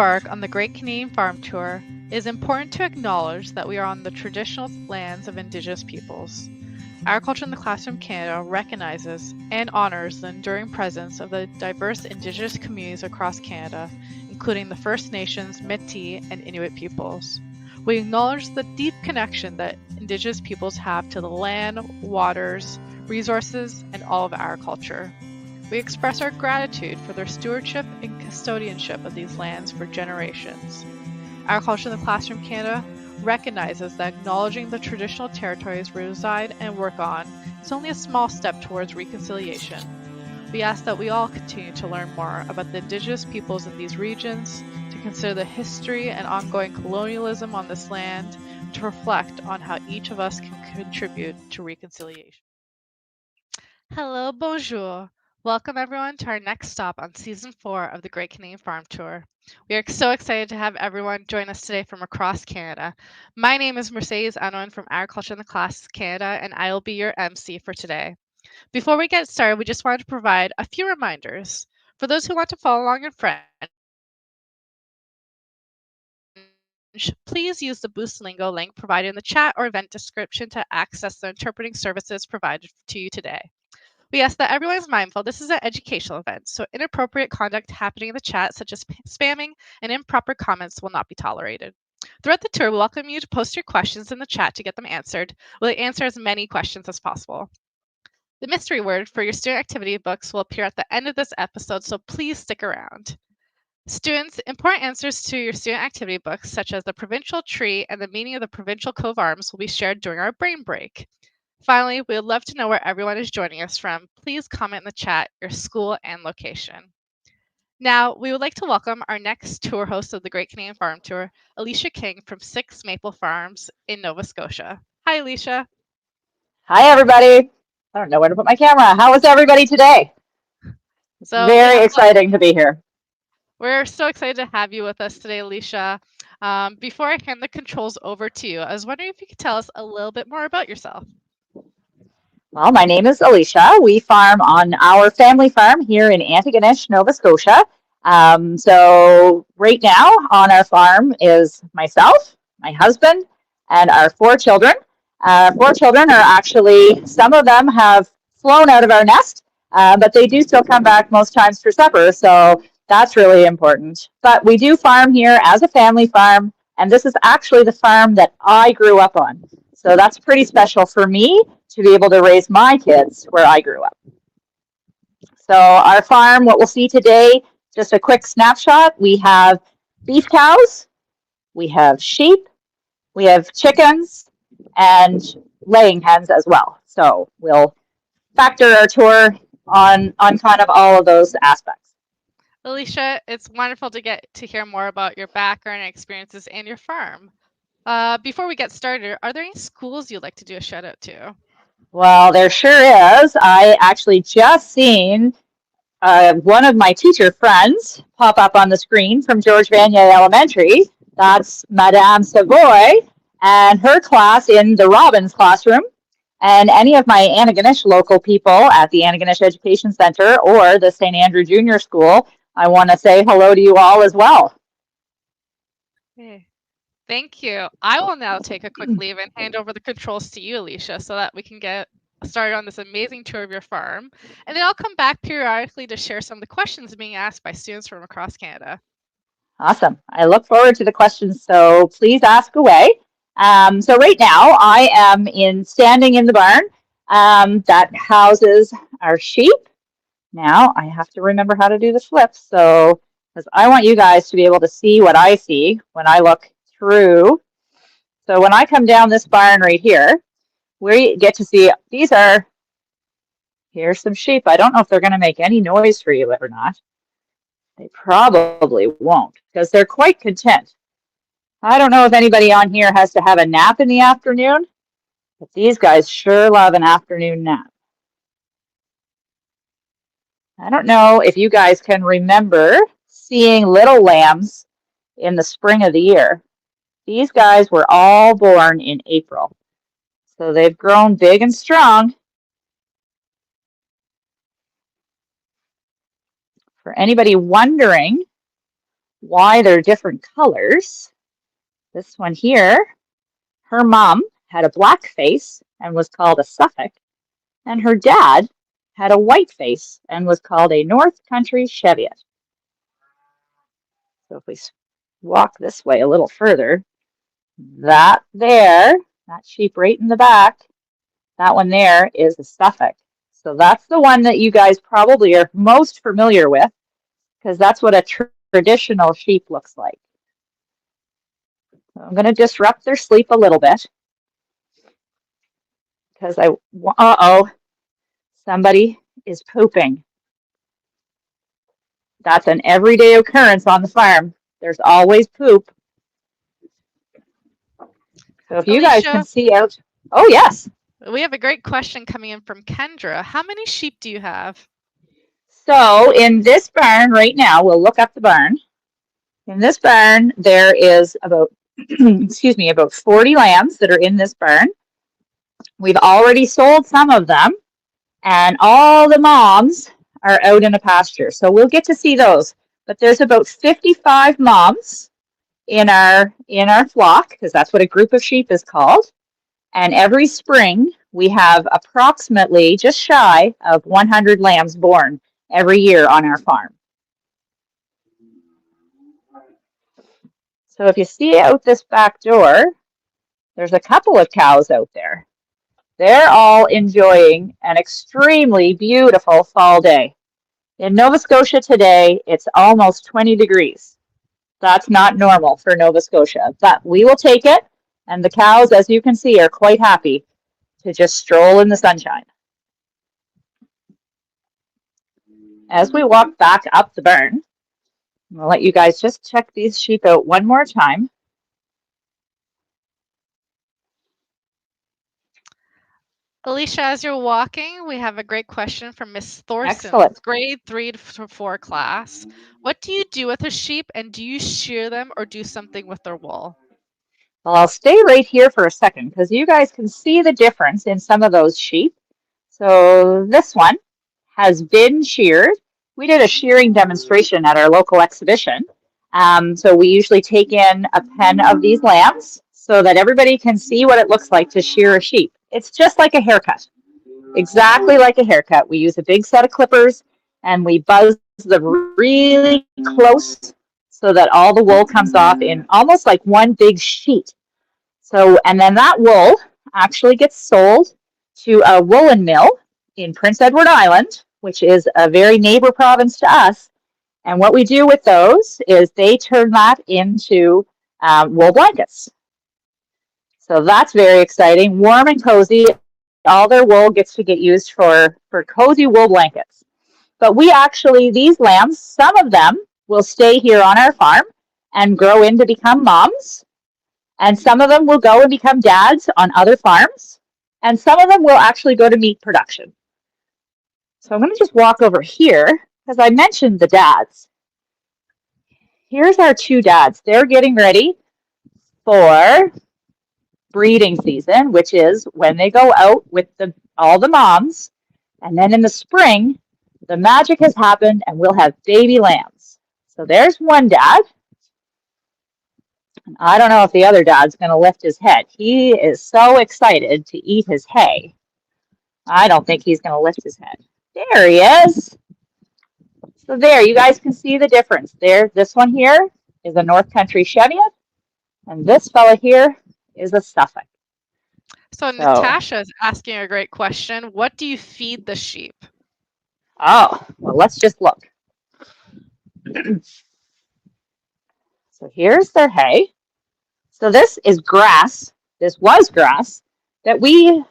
embark on the Great Canadian Farm Tour, it is important to acknowledge that we are on the traditional lands of Indigenous peoples. Agriculture in the Classroom Canada recognizes and honors the enduring presence of the diverse Indigenous communities across Canada, including the First Nations, Métis, and Inuit peoples. We acknowledge the deep connection that Indigenous peoples have to the land, waters, resources, and all of agriculture. We express our gratitude for their stewardship and custodianship of these lands for generations. Agriculture in the Classroom Canada recognizes that acknowledging the traditional territories we reside and work on is only a small step towards reconciliation. We ask that we all continue to learn more about the Indigenous peoples in these regions, to consider the history and ongoing colonialism on this land, to reflect on how each of us can contribute to reconciliation. Hello, bonjour. Welcome everyone to our next stop on Season 4 of the Great Canadian Farm Tour. We are so excited to have everyone join us today from across Canada. My name is Mercedes Anon from Agriculture in the Class Canada, and I will be your MC for today. Before we get started, we just wanted to provide a few reminders. For those who want to follow along in French, please use the Boost Lingo link provided in the chat or event description to access the interpreting services provided to you today. We ask that everyone is mindful this is an educational event, so inappropriate conduct happening in the chat, such as spamming and improper comments, will not be tolerated. Throughout the tour, we welcome you to post your questions in the chat to get them answered. We'll answer as many questions as possible. The mystery word for your student activity books will appear at the end of this episode, so please stick around. Students, important answers to your student activity books, such as the provincial tree and the meaning of the provincial coat of arms, will be shared during our brain break. Finally, we would love to know where everyone is joining us from. Please comment in the chat your school and location. Now, we would like to welcome our next tour host of the Great Canadian Farm Tour, Alicia King from 6 Maple Farms in Nova Scotia. Hi, Alicia. Hi, everybody. I don't know where to put my camera. How is everybody today? Very exciting to be here. We're so excited to have you with us today, Alicia. Before I hand the controls over to you, I was wondering if you could tell us a little bit more about yourself. Well, my name is Alicia. We farm on our family farm here in Antigonish, Nova Scotia. So right now on our farm is myself, my husband, and our 4 children. 4 children are actually, some of them have flown out of our nest, but they do still come back most times for supper, so that's really important. But we do farm here as a family farm, and this is actually the farm that I grew up on. So that's pretty special for me to be able to raise my kids where I grew up. So our farm, what we'll see today, just a quick snapshot. We have beef cows, we have sheep, we have chickens, and laying hens as well. So we'll factor our tour on kind of all of those aspects. Alicia, it's wonderful to get to hear more about your background and experiences and your farm. Before we get started, are there any schools you'd like to do a shout out to? Well, there sure is. I actually just seen one of my teacher friends pop up on the screen from George Vanier Elementary. That's Madame Savoy and her class in the Robbins classroom. And any of my Antigonish local people at the Antigonish Education Center or the St. Andrew Junior School, I want to say hello to you all as well. Okay. Thank you. I will now take a quick leave and hand over the controls to you, Alicia, so that we can get started on this amazing tour of your farm. And then I'll come back periodically to share some of the questions being asked by students from across Canada. Awesome. I look forward to the questions, so please ask away. So right now I am standing in the barn that houses our sheep. Now I have to remember how to do the flip, so because I want you guys to be able to see what I see when I look through. So when I come down this barn right here, we get to see here's some sheep. I don't know if they're going to make any noise for you or not. They probably won't because they're quite content. I don't know if anybody on here has to have a nap in the afternoon, but these guys sure love an afternoon nap. I don't know if you guys can remember seeing little lambs in the spring of the year. These guys were all born in April, so they've grown big and strong. For anybody wondering why they're different colors. This one here, her mom had a black face and was called a Suffolk, and her dad had a white face and was called a North Country Cheviot. So if we walk this way a little further, that sheep right in the back, that one there is a Suffolk. So that's the one that you guys probably are most familiar with, because that's what a traditional sheep looks like. So I'm going to disrupt their sleep a little bit, because uh-oh, somebody is pooping. That's an everyday occurrence on the farm. There's always poop. So if you guys can see out, oh yes. We have a great question coming in from Kendra. How many sheep do you have? So in this barn right now, we'll look up the barn. In this barn, there is about, excuse me, about 40 lambs that are in this barn. We've already sold some of them, and all the moms are out in a pasture. So we'll get to see those. But there's about 55 moms in our flock, because that's what a group of sheep is called. And every spring, we have approximately just shy of 100 lambs born every year on our farm. So if you see out this back door, there's a couple of cows out there. They're all enjoying an extremely beautiful fall day. In Nova Scotia today, it's almost 20 degrees. That's not normal for Nova Scotia, but we will take it. And the cows, as you can see, are quite happy to just stroll in the sunshine. As we walk back up the barn, I'll let you guys just check these sheep out one more time. Alicia, as you're walking, we have a great question from Miss Thorson, Excellent. grade 3 to 4 class. What do you do with a sheep, and do you shear them or do something with their wool? Well, I'll stay right here for a second because you guys can see the difference in some of those sheep. So this one has been sheared. We did a shearing demonstration at our local exhibition. So we usually take in a pen of these lambs so that everybody can see what it looks like to shear a sheep. It's just like a haircut, exactly like a haircut. We use a big set of clippers and we buzz them really close so that all the wool comes off in almost like one big sheet. So, and then that wool actually gets sold to a woolen mill in Prince Edward Island, which is a very neighbor province to us. And what we do with those is they turn that into wool blankets. So that's very exciting, warm and cozy. All their wool gets to get used for cozy wool blankets. But we actually, these lambs, some of them will stay here on our farm and grow in to become moms. And some of them will go and become dads on other farms. And some of them will actually go to meat production. So I'm going to just walk over here because I mentioned the dads. Here's our two dads. They're getting ready for breeding season, which is when they go out with all the moms. And then in the spring, the magic has happened and we'll have baby lambs. So there's one dad. And I don't know if the other dad's going to lift his head. He is so excited to eat his hay. I don't think he's going to lift his head. There he is. So there, you guys can see the difference. There, this one here is a North Country Cheviot, and this fella here is a Suffolk. So Natasha is asking a great question. What do you feed the sheep? Oh, well, let's just look. So here's their hay. So this is grass. This was grass that we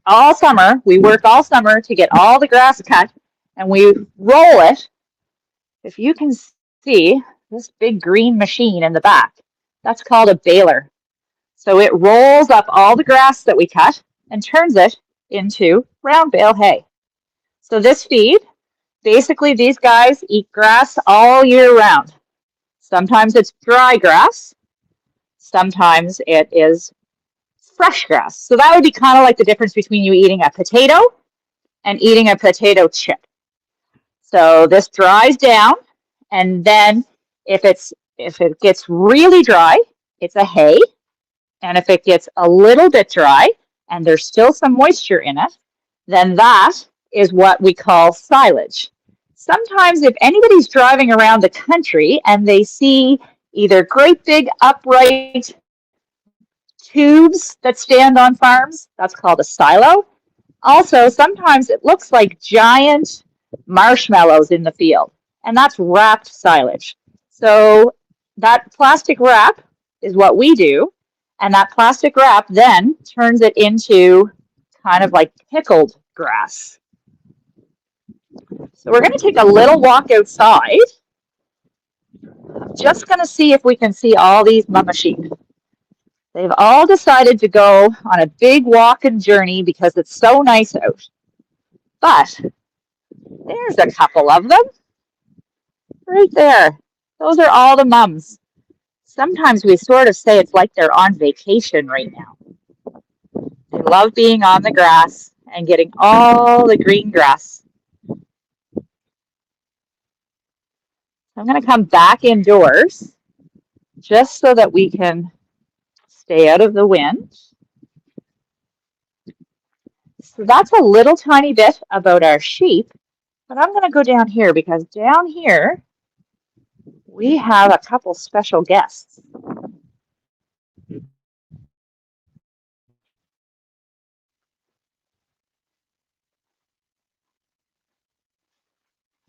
all summer, we work all summer to get all the grass cut, and we roll it. If you can see this big green machine in the back, that's called a baler. So it rolls up all the grass that we cut and turns it into round bale hay. So this feed, basically these guys eat grass all year round. Sometimes it's dry grass. Sometimes it is fresh grass. So that would be kind of like the difference between you eating a potato and eating a potato chip. So this dries down, and then if it's if it gets really dry, it's a hay. And if it gets a little bit dry and there's still some moisture in it, then that is what we call silage. Sometimes if anybody's driving around the country and they see either great big upright tubes that stand on farms, that's called a silo. Also, sometimes it looks like giant marshmallows in the field, and that's wrapped silage. So that plastic wrap is what we do, and that plastic wrap then turns it into kind of like pickled grass. So we're going to take a little walk outside. I'm just going to see if we can see all these mama sheep. They've all decided to go on a big walk and journey because it's so nice out. But there's a couple of them right there. Those are all the mums. Sometimes we sort of say it's like they're on vacation right now. They love being on the grass and getting all the green grass. I'm going to come back indoors just so that we can stay out of the wind. So that's a little tiny bit about our sheep, but I'm going to go down here because down here we have a couple special guests.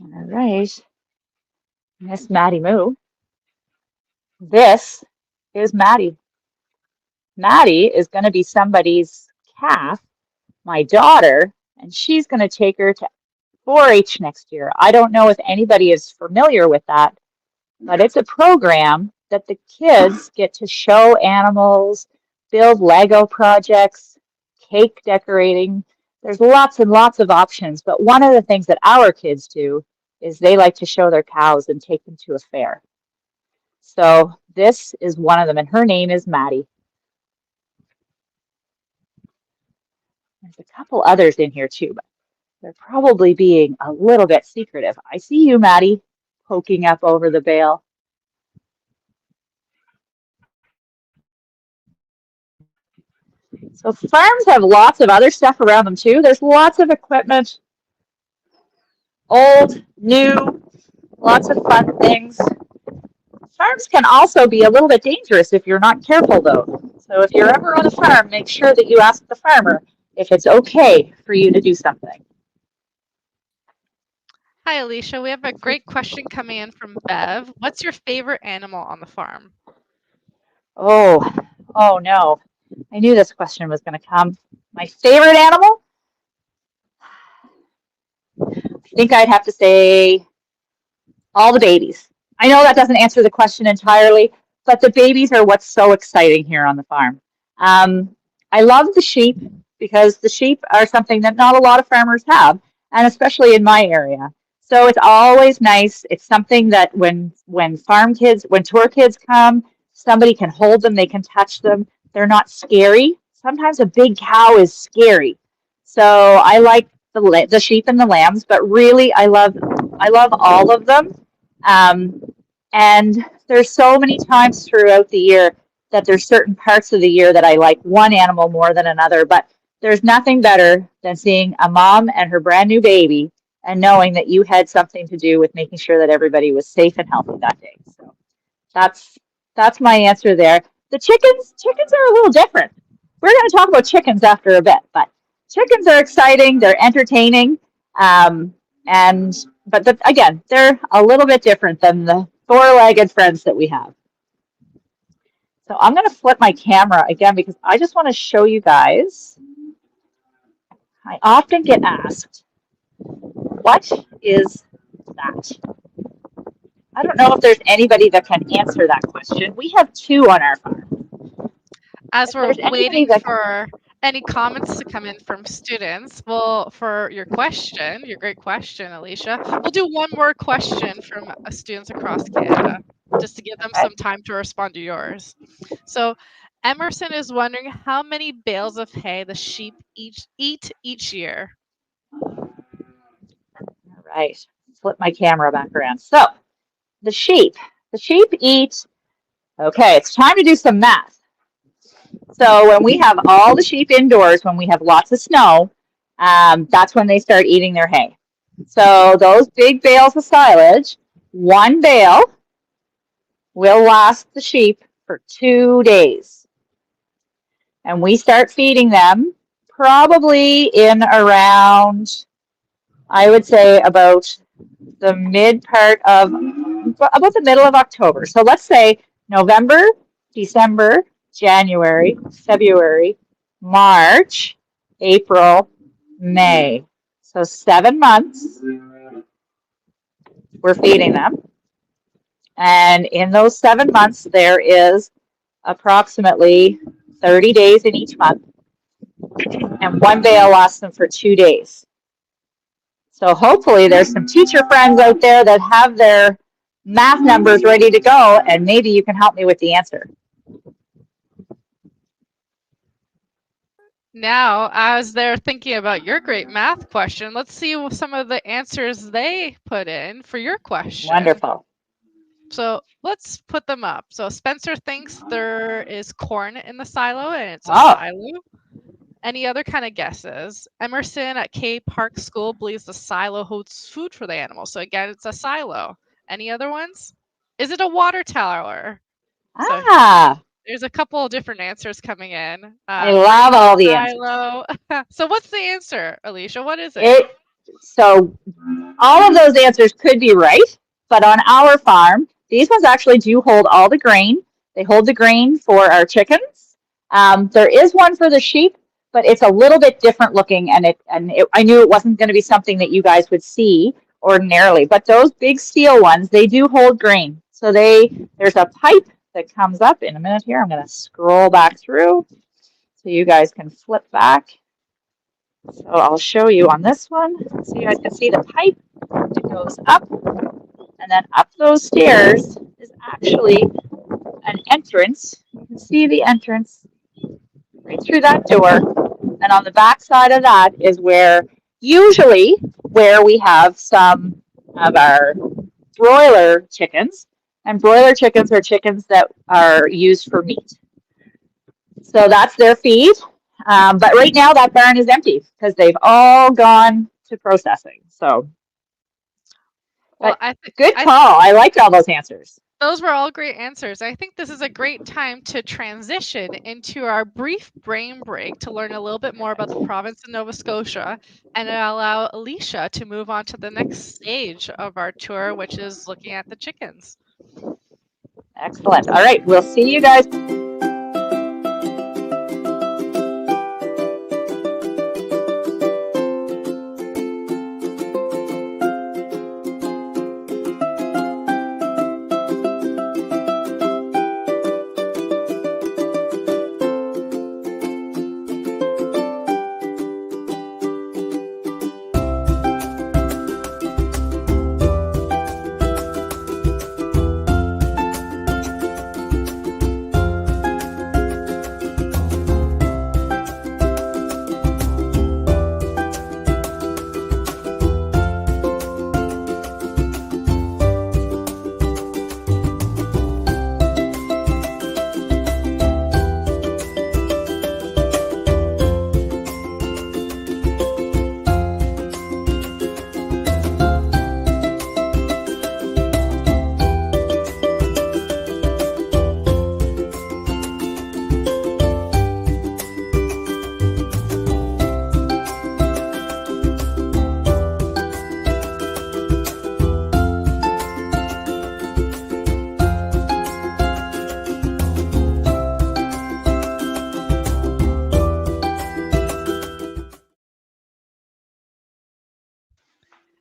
All right, Miss Maddie Moo. This is Maddie. Maddie is going to be somebody's calf, my daughter, and she's going to take her to 4-H next year. I don't know if anybody is familiar with that, but it's a program that the kids get to show animals, build Lego projects, cake decorating. There's lots and lots of options, but one of the things that our kids do is they like to show their cows and take them to a fair. So this is one of them, and her name is Maddie. There's a couple others in here too, but they're probably being a little bit secretive. I see you, Maddie, poking up over the bale. So farms have lots of other stuff around them too. There's lots of equipment, old, new, lots of fun things. Farms can also be a little bit dangerous if you're not careful though. So if you're ever on a farm, make sure that you ask the farmer if it's okay for you to do something. Hi, Alicia. We have a great question coming in from Bev. What's your favorite animal on the farm? Oh no. I knew this question was going to come. My favorite animal? I think I'd have to say all the babies. I know that doesn't answer the question entirely, but the babies are what's so exciting here on the farm. I love the sheep because the sheep are something that not a lot of farmers have, and especially in my area. So it's always nice. It's something that when tour kids come, somebody can hold them, they can touch them. They're not scary. Sometimes a big cow is scary. So I like the sheep and the lambs, but really I love all of them. And there's so many times throughout the year that there's certain parts of the year that I like one animal more than another, but there's nothing better than seeing a mom and her brand new baby and knowing that you had something to do with making sure that everybody was safe and healthy that day. So that's my answer there. The chickens are a little different. We're going to talk about chickens after a bit, but chickens are exciting, they're entertaining, but again, they're a little bit different than the four-legged friends that we have. So I'm going to flip my camera again because I just want to show you guys. I often get asked, what is that? I don't know if there's anybody that can answer that question. We have two on our farm. As we're waiting for any comments to come in from students, well, for your great question, Alicia, we'll do one more question from students across Canada, just to give them some time to respond to yours. So Emerson is wondering how many bales of hay the sheep eat each year. All right, flip my camera back around. So the sheep The sheep eat, okay, it's time to do some math. So when we have all the sheep indoors, when we have lots of snow, that's when they start eating their hay. So those big bales of silage, one bale will last the sheep for 2 days. And we start feeding them probably in around, I would say about the about the middle of October. So let's say November, December, January, February, March, April, May. So 7 months we're feeding them. And in those 7 months, there is approximately 30 days in each month. And one bale lasts them for 2 days. So hopefully there's some teacher friends out there that have their math numbers ready to go, and maybe you can help me with the answer. Now, as they're thinking about your great math question, let's see some of the answers they put in for your question. Wonderful. So let's put them up. So Spencer thinks there is corn in the silo and it's a silo. Any other kind of guesses? Emerson at K Park School believes the silo holds food for the animals. So again, it's a silo. Any other ones? Is it a water tower? So there's a couple of different answers coming in. I love all the silo. Answers. So what's the answer, Alicia? What is it? So all of those answers could be right, but on our farm, these ones actually do hold all the grain. They hold the grain for our chickens. There is one for the sheep, but it's a little bit different looking, and I knew it wasn't going to be something that you guys would see ordinarily. But those big steel ones, they do hold grain. So there's a pipe that comes up in a minute here. I'm going to scroll back through so you guys can flip back. So I'll show you on this one. So you guys can see the pipe that goes up, and then up those stairs is actually an entrance. You can see the entrance right through that door. And on the back side of that is usually where we have some of our broiler chickens. And broiler chickens are chickens that are used for meat. So that's their feed. But right now that barn is empty because they've all gone to processing. So, well, good call. I liked all those answers. Those were all great answers. I think this is a great time to transition into our brief brain break to learn a little bit more about the province of Nova Scotia and allow Alicia to move on to the next stage of our tour, which is looking at the chickens. Excellent. All right, we'll see you guys.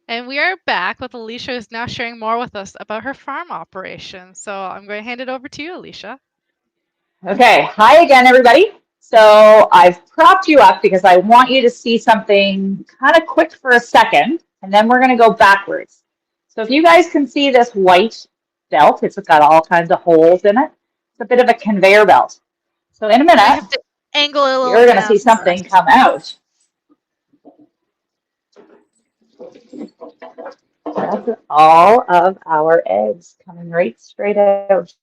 And we are back with Alicia, who's now sharing more with us about her farm operation. So I'm going to hand it over to you, Alicia. Okay, hi again, everybody. So I've propped you up because I want you to see something kind of quick for a second, and then we're going to go backwards. So if you guys can see this white belt, it's got all kinds of holes in it. It's a bit of a conveyor belt. So in a minute, have to angle it a little you're going to see something come out. That's all of our eggs coming right straight out.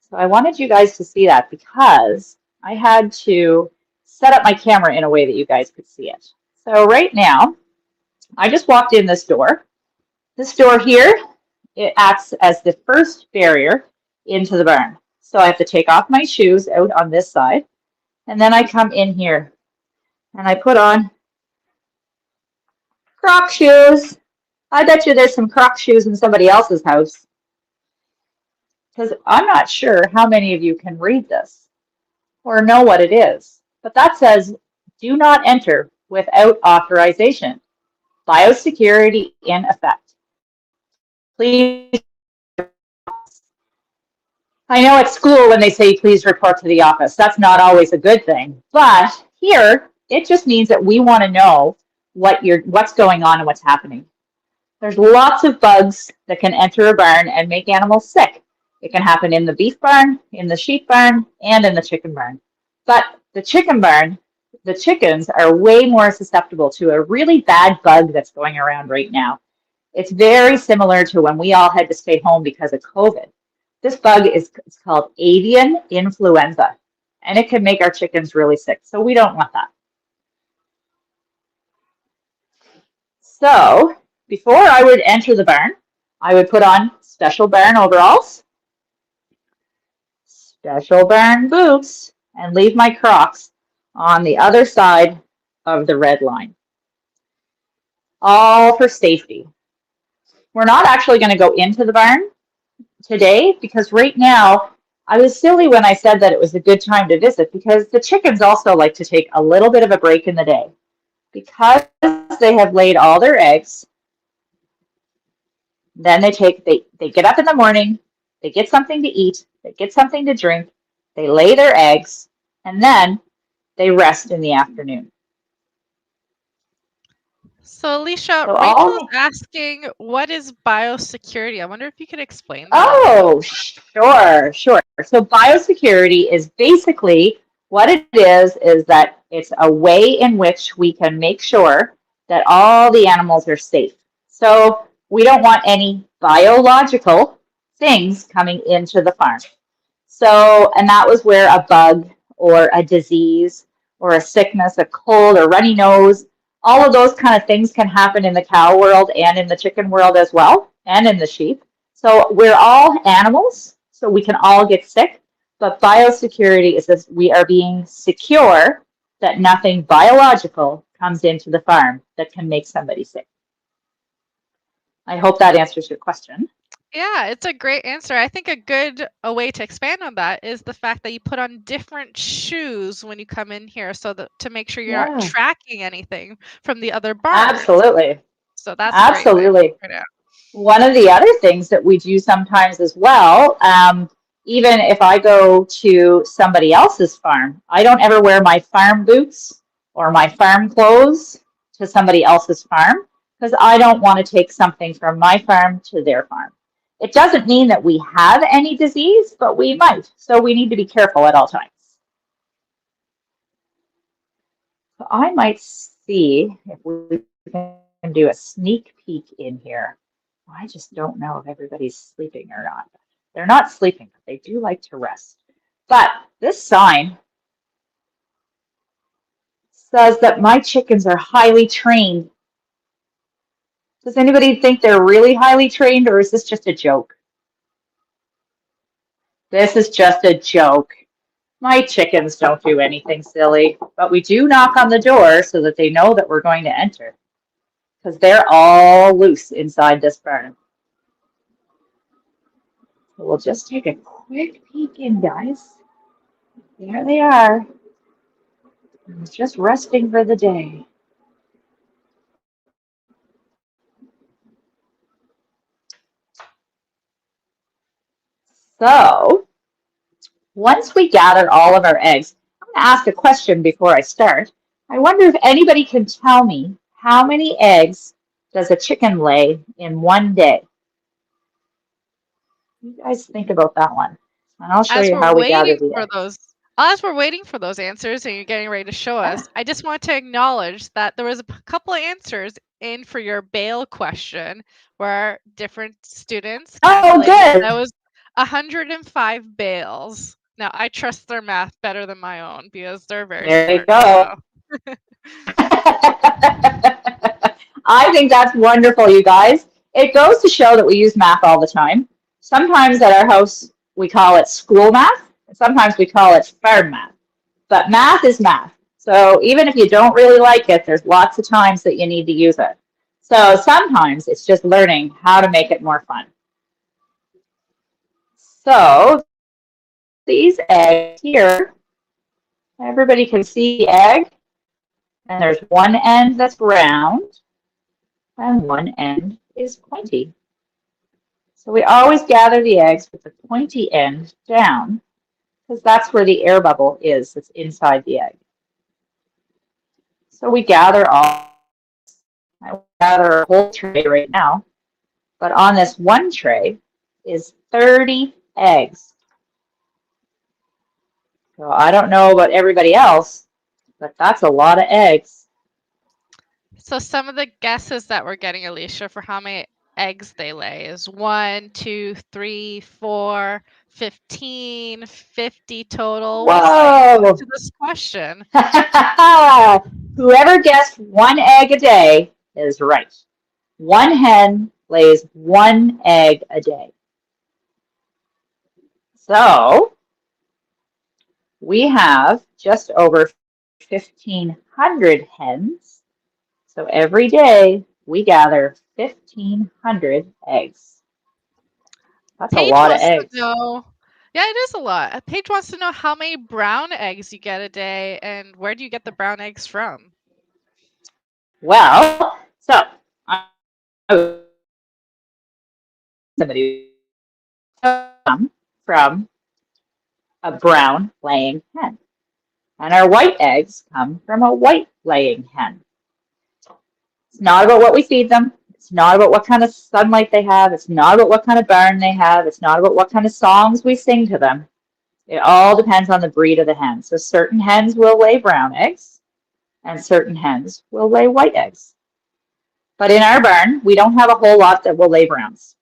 So I wanted you guys to see that because I had to set up my camera in a way that you guys could see it. So right now, I just walked in this door. This door here, it acts as the first barrier into the barn. So I have to take off my shoes out on this side, and then I come in here and I put on Croc shoes. I bet you there's some Croc shoes in somebody else's house, because I'm not sure how many of you can read this or know what it is. But that says, do not enter without authorization. Biosecurity in effect. Please. I know at school when they say please report to the office, that's not always a good thing. But here, it just means that we want to know what's going on and what's happening. There's lots of bugs that can enter a barn and make animals sick. It can happen in the beef barn, in the sheep barn, and in the chicken barn. But the chicken barn, the chickens are way more susceptible to a really bad bug that's going around right now. It's very similar to when we all had to stay home because of COVID. This bug is called avian influenza, and it can make our chickens really sick. So we don't want that. So before I would enter the barn, I would put on special barn overalls, special barn boots, and leave my Crocs on the other side of the red line. All for safety. We're not actually going to go into the barn today because right now, I was silly when I said that it was a good time to visit because the chickens also like to take a little bit of a break in the day. Because they have laid all their eggs, then they get up in the morning, they get something to eat, they get something to drink, they lay their eggs, and then they rest in the afternoon. So Alicia, Rachel is asking, what is biosecurity? I wonder if you could explain that. Oh, sure. So biosecurity is basically what it is that it's a way in which we can make sure that all the animals are safe. So we don't want any biological things coming into the farm. So, and that was where a bug or a disease or a sickness, a cold or runny nose, all of those kind of things can happen in the cow world and in the chicken world as well, and in the sheep. So we're all animals, so we can all get sick, but biosecurity is this, we are being secure that nothing biological comes into the farm that can make somebody sick. I hope that answers your question. Yeah, it's a great answer. I think a way to expand on that is the fact that you put on different shoes when you come in here so that to make sure you're not tracking anything from the other barns. Absolutely. So that's absolutely. One of the other things that we do sometimes as well, even if I go to somebody else's farm, I don't ever wear my farm boots or my farm clothes to somebody else's farm because I don't want to take something from my farm to their farm. It doesn't mean that we have any disease, but we might. So we need to be careful at all times. So I might see if we can do a sneak peek in here. I just don't know if everybody's sleeping or not. They're not sleeping, but they do like to rest. But this sign says that my chickens are highly trained. Does anybody think they're really highly trained, or is this just a joke? This is just a joke. My chickens don't do anything silly, but we do knock on the door so that they know that we're going to enter, because they're all loose inside this barn. So we'll just take a quick peek in, guys. There they are. Just resting for the day. So once we gather all of our eggs, I'm going to ask a question before I start. I wonder if anybody can tell me how many eggs does a chicken lay in one day? You guys think about that one, and I'll show you how we gather the eggs. As we're waiting for those answers and you're getting ready to show us, I just want to acknowledge that there was a couple of answers in for your bail question where different students Oh, calculated good. that was 105 bales. Now, I trust their math better than my own because they're very There you smart. go. So. I think that's wonderful, you guys. It goes to show that we use math all the time. Sometimes at our house, we call it school math. Sometimes we call it farm math. But math is math. So even if you don't really like it, there's lots of times that you need to use it. So sometimes it's just learning how to make it more fun. So these eggs here, everybody can see the egg. And there's one end that's round and one end is pointy. So we always gather the eggs with the pointy end down because that's where the air bubble is that's inside the egg. So we gather all, I gather a whole tray right now, but on this one tray is 30 eggs. So I don't know about everybody else, but that's a lot of eggs. So some of the guesses that we're getting, Alicia, for how many eggs they lay is 1, 2, 3, 4, 15, 50 total. What's the answer to this question? Whoever guessed one egg a day is right. One hen lays one egg a day. So we have just over 1,500 hens. So every day we gather 1,500 eggs. That's a Paige lot of wants to eggs. know, yeah, it is a lot. Paige wants to know how many brown eggs you get a day and where do you get the brown eggs from? Well, so somebody from a brown laying hen. And our white eggs come from a white laying hen. It's not about what we feed them. It's not about what kind of sunlight they have. It's not about what kind of barn they have. It's not about what kind of songs we sing to them. It all depends on the breed of the hen. So certain hens will lay brown eggs and certain hens will lay white eggs. But in our barn, we don't have a whole lot that will lay browns.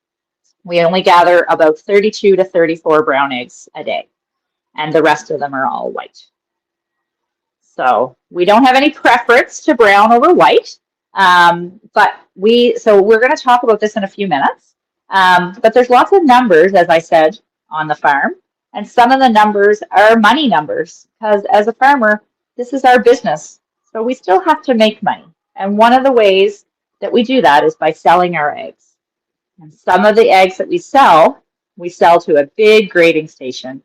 We only gather about 32 to 34 brown eggs a day, and the rest of them are all white. So we don't have any preference to brown over white, but we're going to talk about this in a few minutes. But there's lots of numbers, as I said, on the farm, and some of the numbers are money numbers because as a farmer, this is our business. So we still have to make money. And one of the ways that we do that is by selling our eggs. And some of the eggs that we sell to a big grading station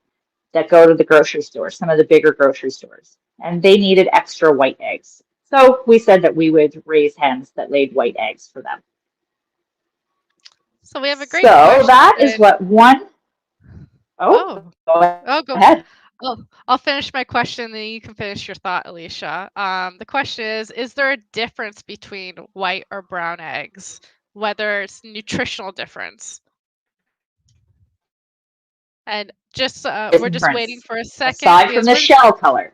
that go to the grocery store, some of the bigger grocery stores. And they needed extra white eggs. So we said that we would raise hens that laid white eggs for them. So we have a great question. So that is what one. Go ahead. I'll finish my question, then you can finish your thought, Alicia. The question is there a difference between white or brown eggs, whether it's nutritional difference? And just we're just waiting for a second. Aside from the shell color.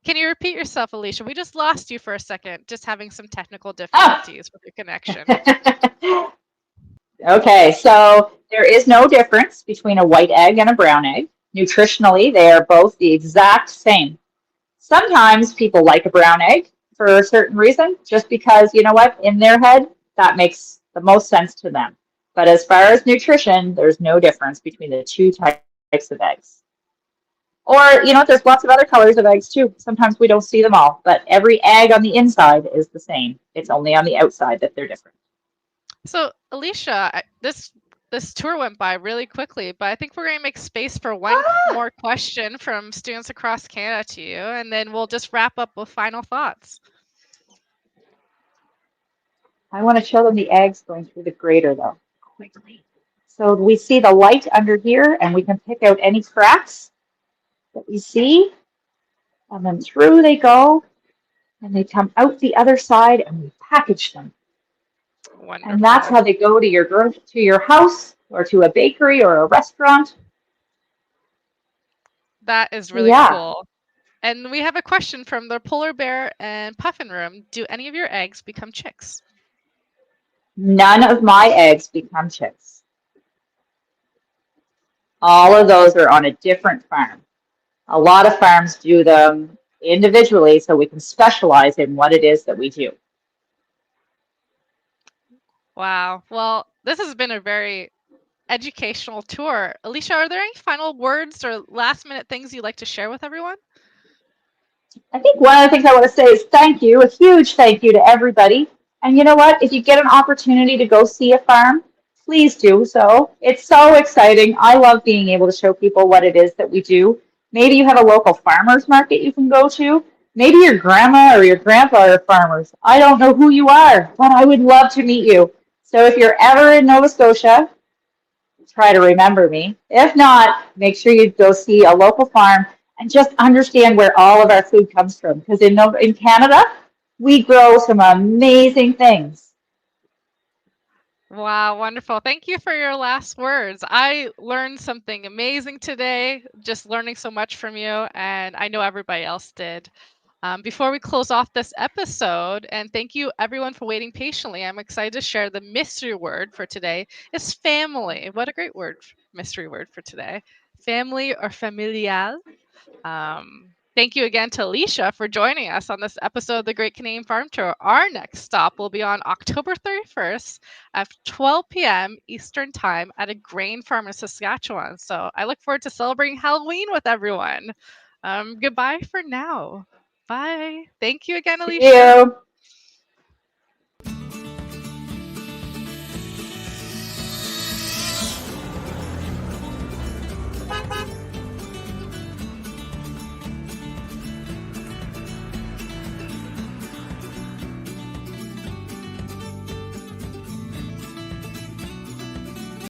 Can you repeat yourself, Alicia? We just lost you for a second, just having some technical difficulties with your connection. Okay, so there is no difference between a white egg and a brown egg. Nutritionally, they are both the exact same. Sometimes people like a brown egg for a certain reason, just because, you know what, in their head, that makes the most sense to them. But as far as nutrition, there's no difference between the two types of eggs. Or, you know, there's lots of other colors of eggs too. Sometimes we don't see them all, but every egg on the inside is the same. It's only on the outside that they're different. So, Alicia, this tour went by really quickly, but I think we're going to make space for one more question from students across Canada to you, and then we'll just wrap up with final thoughts. I want to show them the eggs going through the grater, though, quickly. So we see the light under here, and we can pick out any cracks that we see, and then through they go, and they come out the other side, and we package them. Wonderful. And that's how they go to your house or to a bakery or a restaurant. That is really Yeah, cool. And we have a question from the polar bear and puffin room. Do any of your eggs become chicks? none of my eggs become chicks. All of those are on a different farm. A lot of farms do them individually so we can specialize in what it is that we do. Wow. Well, this has been a very educational tour. Alicia, are there any final words or last minute things you'd like to share with everyone? I think one of the things I want to say is thank you, a huge thank you to everybody. And you know what? If you get an opportunity to go see a farm, please do so. It's so exciting. I love being able to show people what it is that we do. Maybe you have a local farmers market you can go to. Maybe your grandma or your grandpa are farmers. I don't know who you are, but I would love to meet you. So if you're ever in Nova Scotia, try to remember me. If not, make sure you go see a local farm and just understand where all of our food comes from. Because in Canada, we grow some amazing things. Wow, wonderful. Thank you for your last words. I learned something amazing today, just learning so much from you, and I know everybody else did. Before we close off this episode, and thank you everyone for waiting patiently, I'm excited to share the mystery word for today is family. What a great word, mystery word for today. Family or familiale. Thank you again to Alicia for joining us on this episode of the Great Canadian Farm Tour. Our next stop will be on October 31st at 12 p.m. Eastern Time at a grain farm in Saskatchewan. So I look forward to celebrating Halloween with everyone. Goodbye for now. Bye. Thank you again, See Alicia. you.